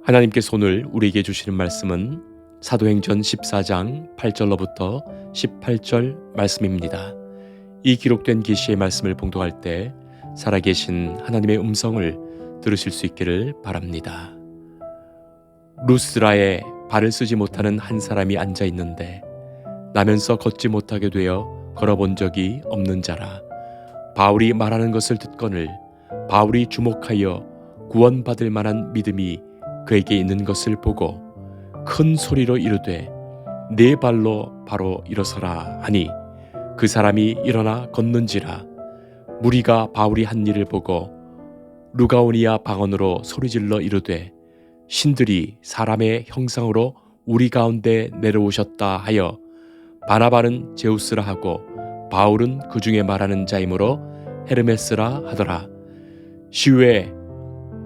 하나님께서 오늘 우리에게 주시는 말씀은 사도행전 14장 8절로부터 18절 말씀입니다. 이 기록된 계시의 말씀을 봉독할 때 살아계신 하나님의 음성을 들으실 수 있기를 바랍니다. 루스드라에 발을 쓰지 못하는 한 사람이 앉아 있는데 나면서 걷지 못하게 되어 걸어본 적이 없는 자라. 바울이 말하는 것을 듣거늘 바울이 주목하여 구원받을 만한 믿음이 그에게 있는 것을 보고 큰 소리로 이르되 네 발로 바로 일어서라 하니 그 사람이 일어나 걷는지라. 무리가 바울이 한 일을 보고 루가오니아 방언으로 소리질러 이르되 신들이 사람의 형상으로 우리 가운데 내려오셨다 하여 바나바는 제우스라 하고 바울은 그 중에 말하는 자이므로 헤르메스라 하더라. 시외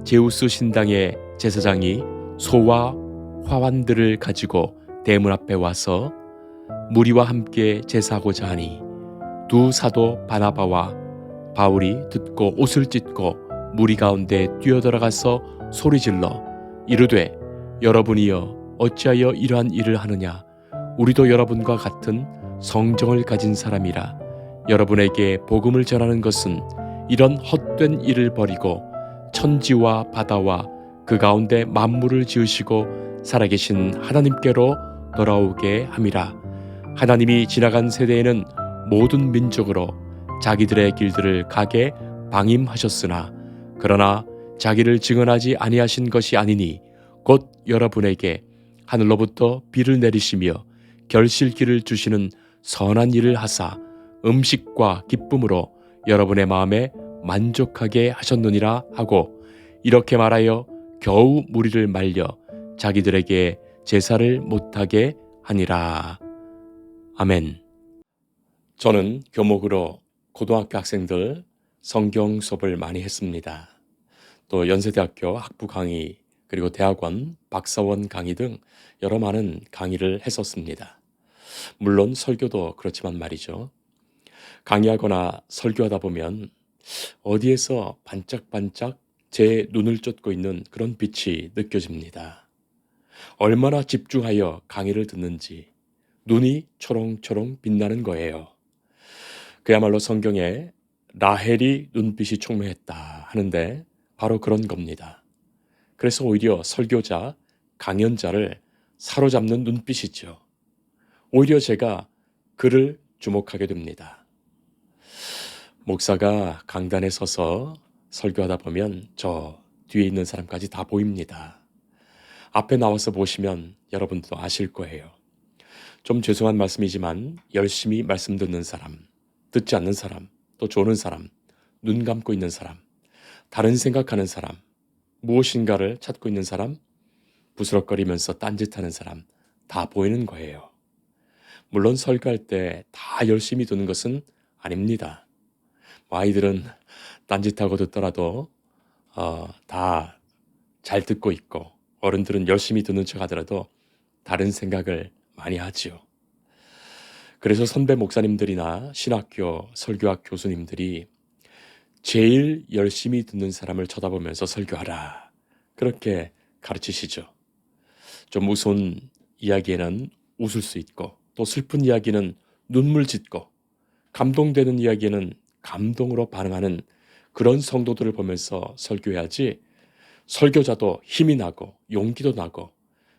제우스 신당의 제사장이 소와 화환들을 가지고 대문 앞에 와서 무리와 함께 제사하고자 하니 두 사도 바나바와 바울이 듣고 옷을 찢고 무리 가운데 뛰어들어가서 소리질러 이르되 여러분이여 어찌하여 이러한 일을 하느냐. 우리도 여러분과 같은 성정을 가진 사람이라. 여러분에게 복음을 전하는 것은 이런 헛된 일을 버리고 천지와 바다와 그 가운데 만물을 지으시고 살아계신 하나님께로 돌아오게 함이라. 하나님이 지나간 세대에는 모든 민족으로 자기들의 길들을 가게 방임하셨으나 그러나 자기를 증언하지 아니하신 것이 아니니 곧 여러분에게 하늘로부터 비를 내리시며 결실기를 주시는 선한 일을 하사 음식과 기쁨으로 여러분의 마음에 만족하게 하셨느니라 하고 이렇게 말하여 겨우 무리를 말려 자기들에게 제사를 못하게 하니라. 아멘. 저는 교목으로 고등학교 학생들 성경 수업을 많이 했습니다. 또 연세대학교 학부 강의 그리고 대학원 박사원 강의 등 여러 많은 강의를 했었습니다. 물론 설교도 그렇지만 말이죠. 강의하거나 설교하다 보면 어디에서 반짝반짝 제 눈을 쫓고 있는 그런 빛이 느껴집니다. 얼마나 집중하여 강의를 듣는지 눈이 초롱초롱 빛나는 거예요. 그야말로 성경에 라헬이 눈빛이 총명했다 하는데 바로 그런 겁니다. 그래서 오히려 설교자, 강연자를 사로잡는 눈빛이죠. 오히려 제가 그를 주목하게 됩니다. 목사가 강단에 서서 설교하다 보면 저 뒤에 있는 사람까지 다 보입니다. 앞에 나와서 보시면 여러분도 아실 거예요. 좀 죄송한 말씀이지만 열심히 말씀 듣는 사람, 듣지 않는 사람, 또 조는 사람, 눈 감고 있는 사람, 다른 생각하는 사람, 무엇인가를 찾고 있는 사람, 부스럭거리면서 딴짓하는 사람 다 보이는 거예요. 물론 설교할 때 다 열심히 듣는 것은 아닙니다. 아이들은 딴짓하고 듣더라도 다 잘 듣고 있고 어른들은 열심히 듣는 척 하더라도 다른 생각을 많이 하지요. 그래서 선배 목사님들이나 신학교, 설교학 교수님들이 제일 열심히 듣는 사람을 쳐다보면서 설교하라. 그렇게 가르치시죠. 좀 우스운 이야기에는 웃을 수 있고 또 슬픈 이야기는 눈물 짓고 감동되는 이야기에는 감동으로 반응하는 그런 성도들을 보면서 설교해야지 설교자도 힘이 나고 용기도 나고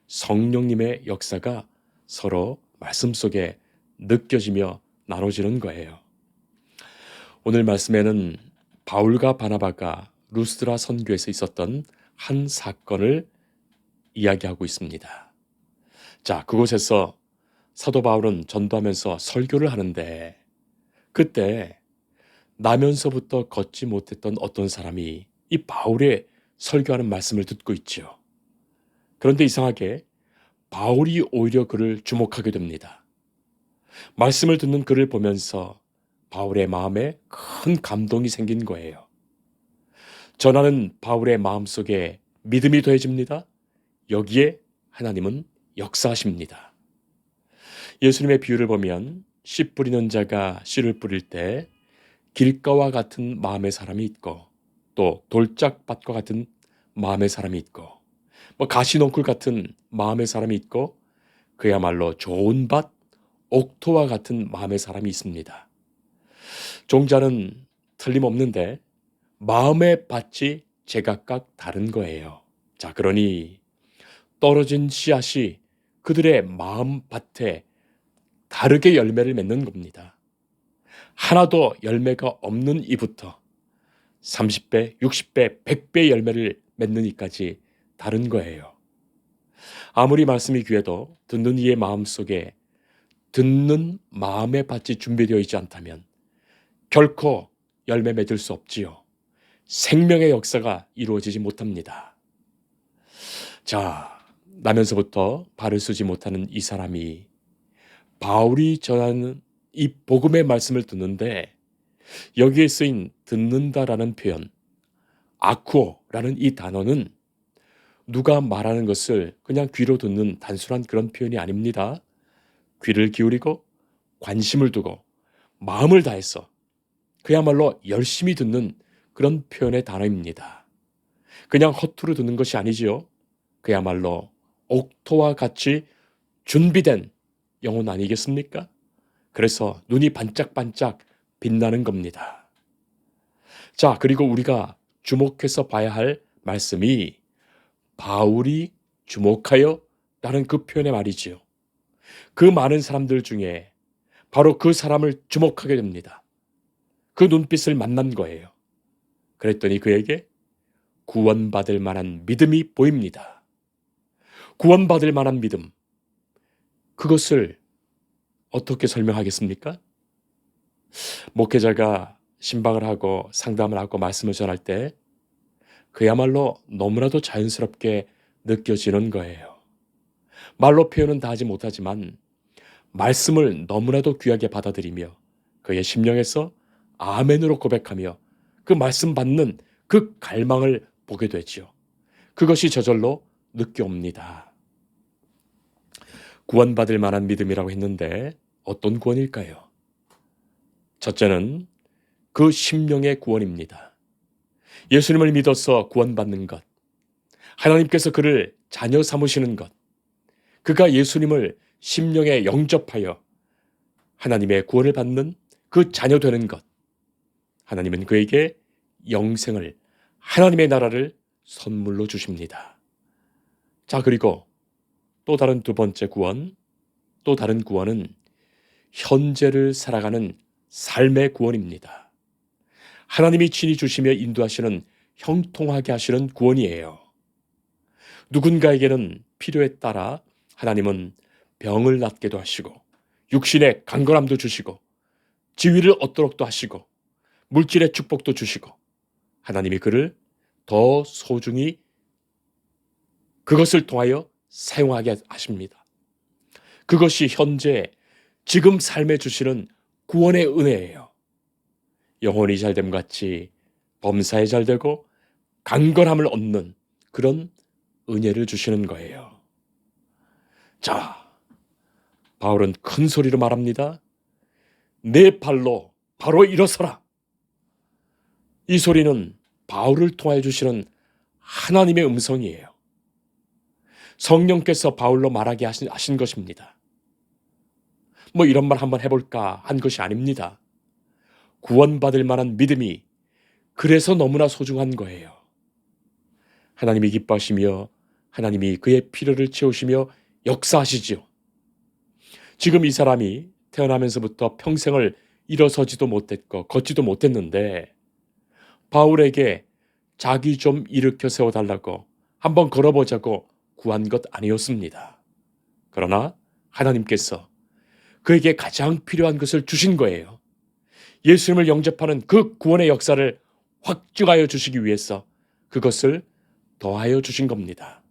성령님의 역사가 서로 말씀 속에 느껴지며 나눠지는 거예요. 오늘 말씀에는 바울과 바나바가 루스드라 선교에서 있었던 한 사건을 이야기하고 있습니다. 자, 그곳에서 사도 바울은 전도하면서 설교를 하는데 그때 나면서부터 걷지 못했던 어떤 사람이 이 바울의 설교하는 말씀을 듣고 있죠. 그런데 이상하게 바울이 오히려 그를 주목하게 됩니다. 말씀을 듣는 그를 보면서 바울의 마음에 큰 감동이 생긴 거예요. 전하는 바울의 마음속에 믿음이 더해집니다. 여기에 하나님은 역사하십니다. 예수님의 비유를 보면 씨 뿌리는 자가 씨를 뿌릴 때 길가와 같은 마음의 사람이 있고 또 돌짝밭과 같은 마음의 사람이 있고 가시넝쿨 같은 마음의 사람이 있고 그야말로 좋은 밭, 옥토와 같은 마음의 사람이 있습니다. 종자는 틀림없는데 마음의 밭이 제각각 다른 거예요. 자, 그러니 떨어진 씨앗이 그들의 마음 밭에 다르게 열매를 맺는 겁니다. 하나도 열매가 없는 이부터 30배, 60배, 100배 열매를 맺는 이까지 다른 거예요. 아무리 말씀이 귀해도 듣는 이의 마음속에 듣는 마음의 밭이 준비되어 있지 않다면 결코 열매 맺을 수 없지요. 생명의 역사가 이루어지지 못합니다. 자, 나면서부터 발을 쓰지 못하는 이 사람이 바울이 전하는 이 복음의 말씀을 듣는데 여기에 쓰인 듣는다라는 표현, 아쿠오라는 이 단어는 누가 말하는 것을 그냥 귀로 듣는 단순한 그런 표현이 아닙니다. 귀를 기울이고 관심을 두고 마음을 다해서 그야말로 열심히 듣는 그런 표현의 단어입니다. 그냥 허투루 듣는 것이 아니지요. 그야말로 옥토와 같이 준비된 영혼 아니겠습니까? 그래서 눈이 반짝반짝 빛나는 겁니다. 자, 그리고 우리가 주목해서 봐야 할 말씀이 바울이 주목하여 라는 그 표현의 말이지요. 그 많은 사람들 중에 바로 그 사람을 주목하게 됩니다. 그 눈빛을 만난 거예요. 그랬더니 그에게 구원받을 만한 믿음이 보입니다. 구원받을 만한 믿음. 그것을 어떻게 설명하겠습니까? 목회자가 신방을 하고 상담을 하고 말씀을 전할 때 그야말로 너무나도 자연스럽게 느껴지는 거예요. 말로 표현은 다 하지 못하지만 말씀을 너무나도 귀하게 받아들이며 그의 심령에서 아멘으로 고백하며 그 말씀 받는 그 갈망을 보게 되지요. 그것이 저절로 느껴옵니다. 구원받을 만한 믿음이라고 했는데 어떤 구원일까요? 첫째는 그 심령의 구원입니다. 예수님을 믿어서 구원받는 것, 하나님께서 그를 자녀 삼으시는 것, 그가 예수님을 심령에 영접하여 하나님의 구원을 받는 그 자녀 되는 것, 하나님은 그에게 영생을, 하나님의 나라를 선물로 주십니다. 자, 그리고 또 다른 두 번째 구원, 또 다른 구원은 현재를 살아가는 삶의 구원입니다. 하나님이 친히 주시며 인도하시는 형통하게 하시는 구원이에요. 누군가에게는 필요에 따라 하나님은 병을 낫게도 하시고 육신의 강건함도 주시고 지위를 얻도록도 하시고 물질의 축복도 주시고 하나님이 그를 더 소중히 그것을 통하여 사용하게 하십니다. 그것이 현재 지금 삶에 주시는 구원의 은혜예요. 영혼이 잘됨 같이 범사에 잘되고 강건함을 얻는 그런 은혜를 주시는 거예요. 자, 바울은 큰 소리로 말합니다. 내 발로 바로 일어서라. 이 소리는 바울을 통하여 주시는 하나님의 음성이에요. 성령께서 바울로 말하게 하신 것입니다. 이런 말 한번 해볼까 한 것이 아닙니다. 구원받을 만한 믿음이 그래서 너무나 소중한 거예요. 하나님이 기뻐하시며 하나님이 그의 필요를 채우시며 역사하시지요. 지금 이 사람이 태어나면서부터 평생을 일어서지도 못했고 걷지도 못했는데 바울에게 자기 좀 일으켜 세워달라고 한번 걸어보자고 구한 것 아니었습니다. 그러나 하나님께서 그에게 가장 필요한 것을 주신 거예요. 예수님을 영접하는 그 구원의 역사를 확증하여 주시기 위해서 그것을 더하여 주신 겁니다.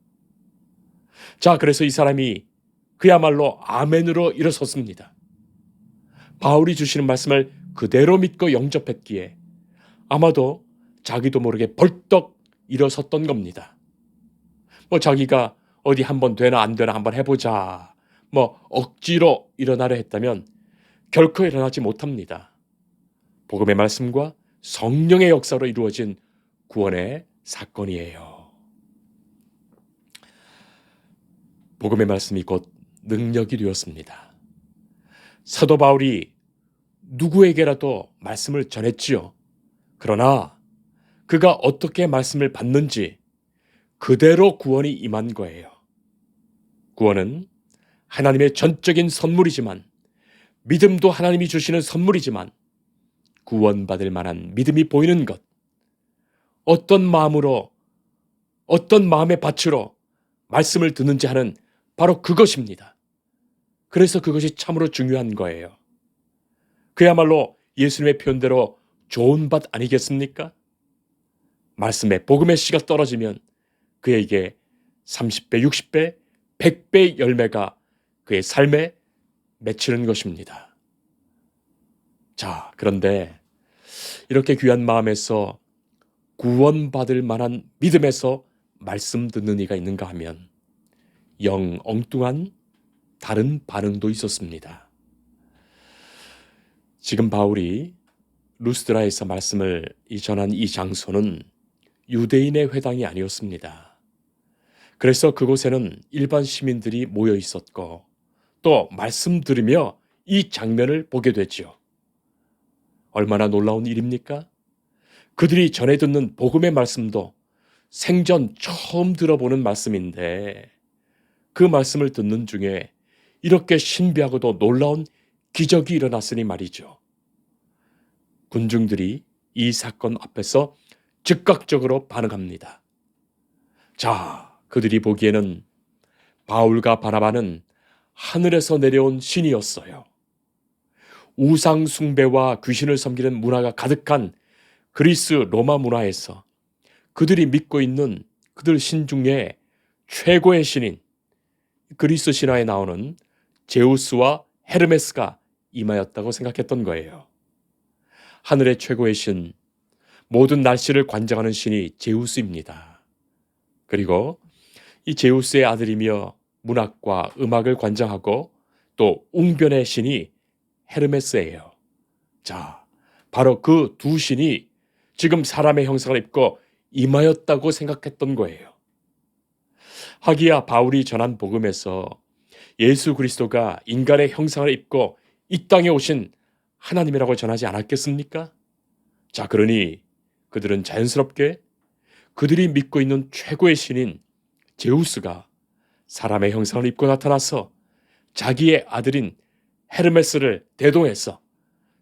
자, 그래서 이 사람이 그야말로 아멘으로 일어섰습니다. 바울이 주시는 말씀을 그대로 믿고 영접했기에 아마도 자기도 모르게 벌떡 일어섰던 겁니다. 자기가 어디 한번 되나 안 되나 한번 해보자. 억지로 일어나려 했다면 결코 일어나지 못합니다. 복음의 말씀과 성령의 역사로 이루어진 구원의 사건이에요. 복음의 말씀이 곧 능력이 되었습니다. 사도 바울이 누구에게라도 말씀을 전했지요. 그러나 그가 어떻게 말씀을 받는지 그대로 구원이 임한 거예요. 구원은 하나님의 전적인 선물이지만, 믿음도 하나님이 주시는 선물이지만, 구원받을 만한 믿음이 보이는 것, 어떤 마음으로, 어떤 마음의 밭으로 말씀을 듣는지 하는 바로 그것입니다. 그래서 그것이 참으로 중요한 거예요. 그야말로 예수님의 표현대로 좋은 밭 아니겠습니까? 말씀에 복음의 씨가 떨어지면 그에게 30배, 60배, 100배의 열매가 그의 삶에 맺히는 것입니다. 자, 그런데 이렇게 귀한 마음에서 구원받을 만한 믿음에서 말씀 듣는 이가 있는가 하면 영 엉뚱한 다른 반응도 있었습니다. 지금 바울이 루스드라에서 말씀을 전한 이 장소는 유대인의 회당이 아니었습니다. 그래서 그곳에는 일반 시민들이 모여 있었고 또 말씀 들으며 이 장면을 보게 됐죠. 얼마나 놀라운 일입니까? 그들이 전해 듣는 복음의 말씀도 생전 처음 들어보는 말씀인데 그 말씀을 듣는 중에 이렇게 신비하고도 놀라운 기적이 일어났으니 말이죠. 군중들이 이 사건 앞에서 즉각적으로 반응합니다. 자, 그들이 보기에는 바울과 바나바는 하늘에서 내려온 신이었어요. 우상 숭배와 귀신을 섬기는 문화가 가득한 그리스 로마 문화에서 그들이 믿고 있는 그들 신 중에 최고의 신인 그리스 신화에 나오는 제우스와 헤르메스가 임하였다고 생각했던 거예요. 하늘의 최고의 신, 모든 날씨를 관장하는 신이 제우스입니다. 그리고 이 제우스의 아들이며 문학과 음악을 관장하고 또 웅변의 신이 헤르메스예요. 자, 바로 그 두 신이 지금 사람의 형상을 입고 임하였다고 생각했던 거예요. 하기야 바울이 전한 복음에서 예수 그리스도가 인간의 형상을 입고 이 땅에 오신 하나님이라고 전하지 않았겠습니까? 자, 그러니 그들은 자연스럽게 그들이 믿고 있는 최고의 신인 제우스가 사람의 형상을 입고 나타나서 자기의 아들인 헤르메스를 대동해서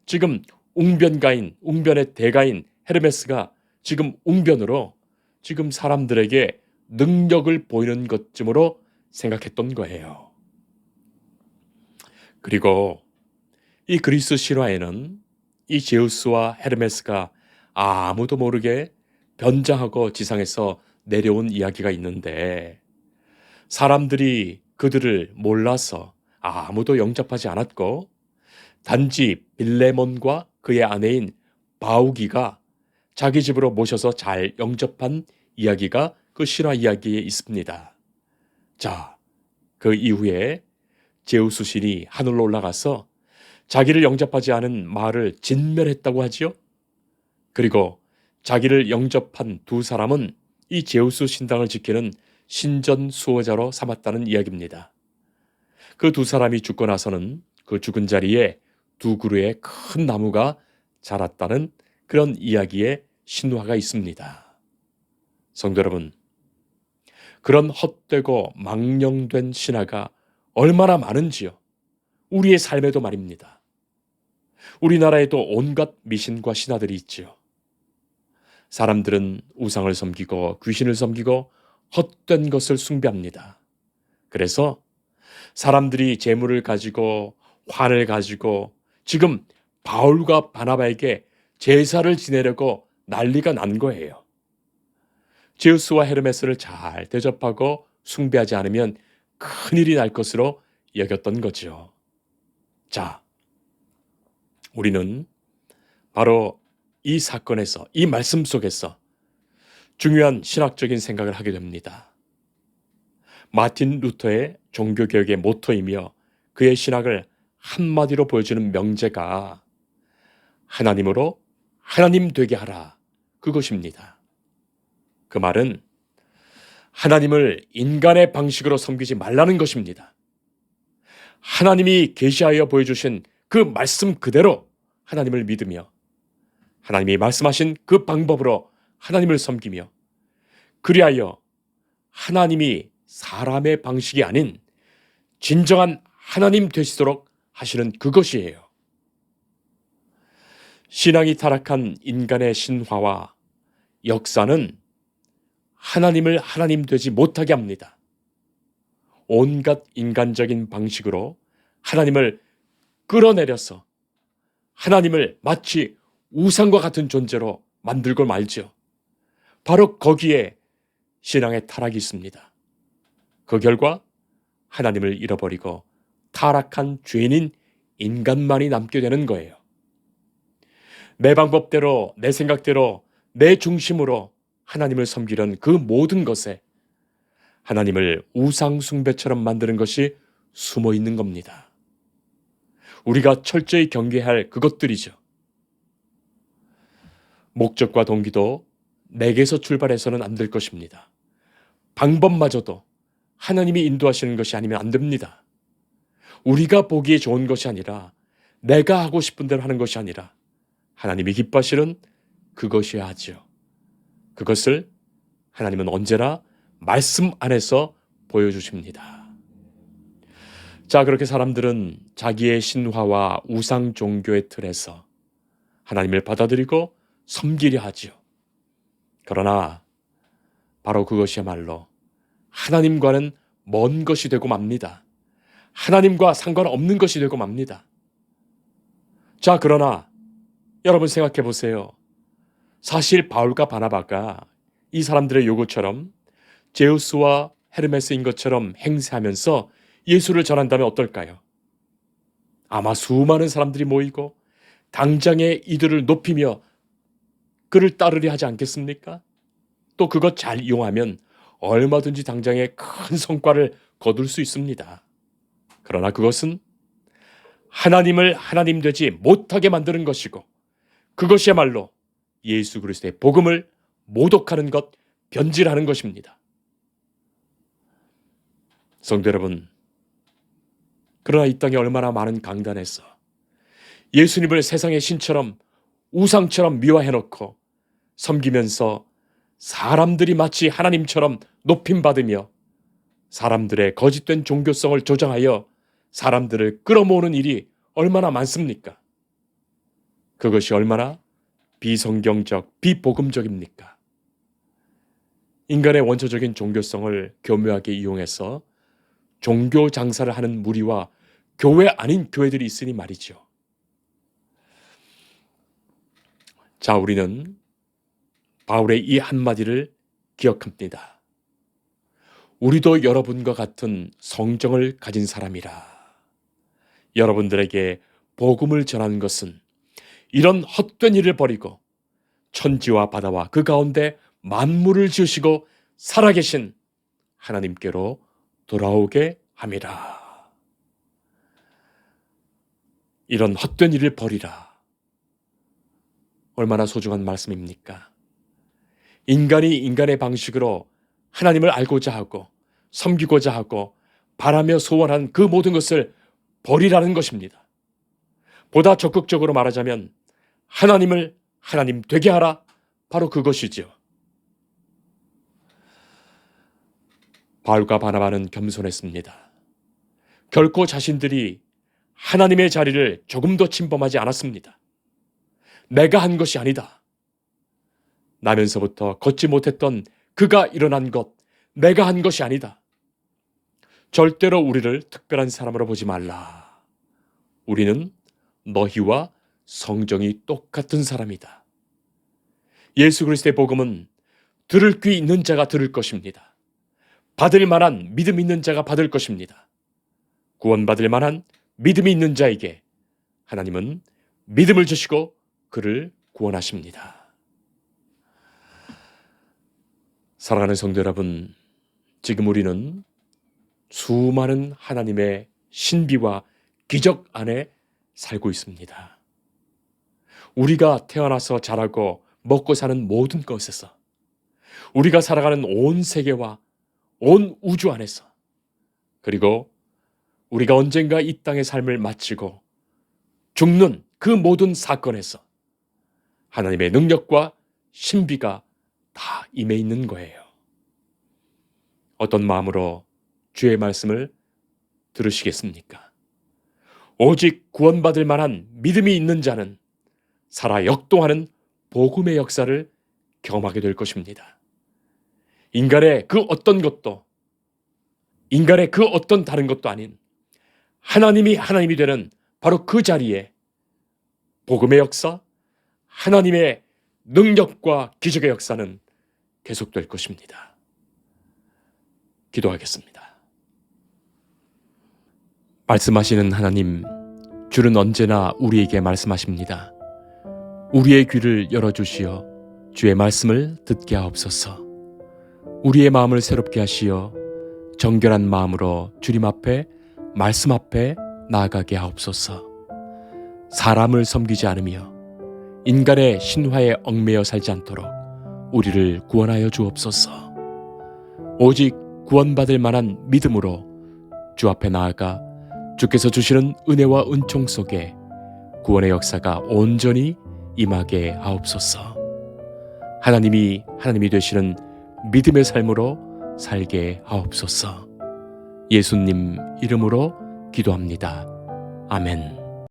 지금 웅변의 대가인 헤르메스가 지금 웅변으로 지금 사람들에게 능력을 보이는 것쯤으로 생각했던 거예요. 그리고 이 그리스 신화에는 이 제우스와 헤르메스가 아무도 모르게 변장하고 지상에서 내려온 이야기가 있는데 사람들이 그들을 몰라서 아무도 영접하지 않았고 단지 빌레몬과 그의 아내인 바우기가 자기 집으로 모셔서 잘 영접한 이야기가 그 신화 이야기에 있습니다. 자, 그 이후에 제우스 신이 하늘로 올라가서 자기를 영접하지 않은 마을을 진멸했다고 하지요. 그리고 자기를 영접한 두 사람은 이 제우스 신당을 지키는 신전 수호자로 삼았다는 이야기입니다. 그 두 사람이 죽고 나서는 그 죽은 자리에 두 그루의 큰 나무가 자랐다는 그런 이야기의 신화가 있습니다. 성도 여러분, 그런 헛되고 망령된 신화가 얼마나 많은지요. 우리의 삶에도 말입니다. 우리나라에도 온갖 미신과 신화들이 있지요. 사람들은 우상을 섬기고 귀신을 섬기고 헛된 것을 숭배합니다. 그래서 사람들이 재물을 가지고 환을 가지고 지금 바울과 바나바에게 제사를 지내려고 난리가 난 거예요. 제우스와 헤르메스를 잘 대접하고 숭배하지 않으면 큰일이 날 것으로 여겼던 거죠. 자, 우리는 바로 이 사건에서, 이 말씀 속에서 중요한 신학적인 생각을 하게 됩니다. 마틴 루터의 종교개혁의 모토이며 그의 신학을 한마디로 보여주는 명제가 하나님으로 하나님 되게 하라, 그것입니다. 그 말은 하나님을 인간의 방식으로 섬기지 말라는 것입니다. 하나님이 계시하여 보여주신 그 말씀 그대로 하나님을 믿으며 하나님이 말씀하신 그 방법으로 하나님을 섬기며 그리하여 하나님이 사람의 방식이 아닌 진정한 하나님 되시도록 하시는 그것이에요. 신앙이 타락한 인간의 신화와 역사는 하나님을 하나님 되지 못하게 합니다. 온갖 인간적인 방식으로 하나님을 끌어내려서 하나님을 마치 우상과 같은 존재로 만들고 말죠. 바로 거기에 신앙의 타락이 있습니다. 그 결과 하나님을 잃어버리고 타락한 죄인인 인간만이 남게 되는 거예요. 내 방법대로, 내 생각대로, 내 중심으로 하나님을 섬기는 그 모든 것에 하나님을 우상 숭배처럼 만드는 것이 숨어 있는 겁니다. 우리가 철저히 경계할 그것들이죠. 목적과 동기도 내게서 출발해서는 안 될 것입니다. 방법마저도 하나님이 인도하시는 것이 아니면 안 됩니다. 우리가 보기에 좋은 것이 아니라 내가 하고 싶은 대로 하는 것이 아니라 하나님이 기뻐하시는 그것이어야 하죠. 그것을 하나님은 언제나 말씀 안에서 보여주십니다. 자, 그렇게 사람들은 자기의 신화와 우상 종교의 틀에서 하나님을 받아들이고 섬기려 하지요. 그러나 바로 그것이야말로 하나님과는 먼 것이 되고 맙니다. 하나님과 상관없는 것이 되고 맙니다. 자, 그러나 여러분 생각해 보세요. 사실 바울과 바나바가 이 사람들의 요구처럼 제우스와 헤르메스인 것처럼 행세하면서 예수를 전한다면 어떨까요? 아마 수많은 사람들이 모이고 당장에 이들을 높이며 그를 따르려 하지 않겠습니까? 또 그것 잘 이용하면 얼마든지 당장에 큰 성과를 거둘 수 있습니다. 그러나 그것은 하나님을 하나님 되지 못하게 만드는 것이고 그것이야말로 예수 그리스도의 복음을 모독하는 것, 변질하는 것입니다. 성도 여러분, 그러나 이 땅에 얼마나 많은 강단에서 예수님을 세상의 신처럼 우상처럼 미화해놓고 섬기면서 사람들이 마치 하나님처럼 높임받으며 사람들의 거짓된 종교성을 조장하여 사람들을 끌어모으는 일이 얼마나 많습니까? 그것이 얼마나 비성경적, 비복음적입니까? 인간의 원초적인 종교성을 교묘하게 이용해서 종교 장사를 하는 무리와 교회 아닌 교회들이 있으니 말이죠. 자, 우리는 바울의 이 한마디를 기억합니다. 우리도 여러분과 같은 성정을 가진 사람이라. 여러분들에게 복음을 전하는 것은 이런 헛된 일을 버리고 천지와 바다와 그 가운데 만물을 지으시고 살아계신 하나님께로 돌아오게 함이라. 이런 헛된 일을 버리라. 얼마나 소중한 말씀입니까? 인간이 인간의 방식으로 하나님을 알고자 하고 섬기고자 하고 바라며 소원한 그 모든 것을 버리라는 것입니다. 보다 적극적으로 말하자면 하나님을 하나님 되게 하라. 바로 그것이지요. 바울과 바나바는 겸손했습니다. 결코 자신들이 하나님의 자리를 조금도 침범하지 않았습니다. 내가 한 것이 아니다. 나면서부터 걷지 못했던 그가 일어난 것, 내가 한 것이 아니다. 절대로 우리를 특별한 사람으로 보지 말라. 우리는 너희와 성정이 똑같은 사람이다. 예수 그리스도의 복음은 들을 귀 있는 자가 들을 것입니다. 받을 만한 믿음 있는 자가 받을 것입니다. 구원받을 만한 믿음이 있는 자에게 하나님은 믿음을 주시고 그를 구원하십니다. 사랑하는 성도 여러분, 지금 우리는 수많은 하나님의 신비와 기적 안에 살고 있습니다. 우리가 태어나서 자라고 먹고 사는 모든 것에서 우리가 살아가는 온 세계와 온 우주 안에서, 그리고 우리가 언젠가 이 땅의 삶을 마치고 죽는 그 모든 사건에서 하나님의 능력과 신비가 다 임해 있는 거예요. 어떤 마음으로 주의 말씀을 들으시겠습니까? 오직 구원받을 만한 믿음이 있는 자는 살아 역동하는 복음의 역사를 경험하게 될 것입니다. 인간의 그 어떤 다른 것도 아닌 하나님이 되는 바로 그 자리에 복음의 역사, 하나님의 능력과 기적의 역사는 계속될 것입니다. 기도하겠습니다. 말씀하시는 하나님, 주는 언제나 우리에게 말씀하십니다. 우리의 귀를 열어주시어 주의 말씀을 듣게 하옵소서. 우리의 마음을 새롭게 하시어 정결한 마음으로 주님 앞에, 말씀 앞에 나아가게 하옵소서. 사람을 섬기지 않으며 인간의 신화에 얽매여 살지 않도록 우리를 구원하여 주옵소서. 오직 구원받을 만한 믿음으로 주 앞에 나아가 주께서 주시는 은혜와 은총 속에 구원의 역사가 온전히 임하게 하옵소서. 하나님이 되시는 믿음의 삶으로 살게 하옵소서. 예수님 이름으로 기도합니다. 아멘.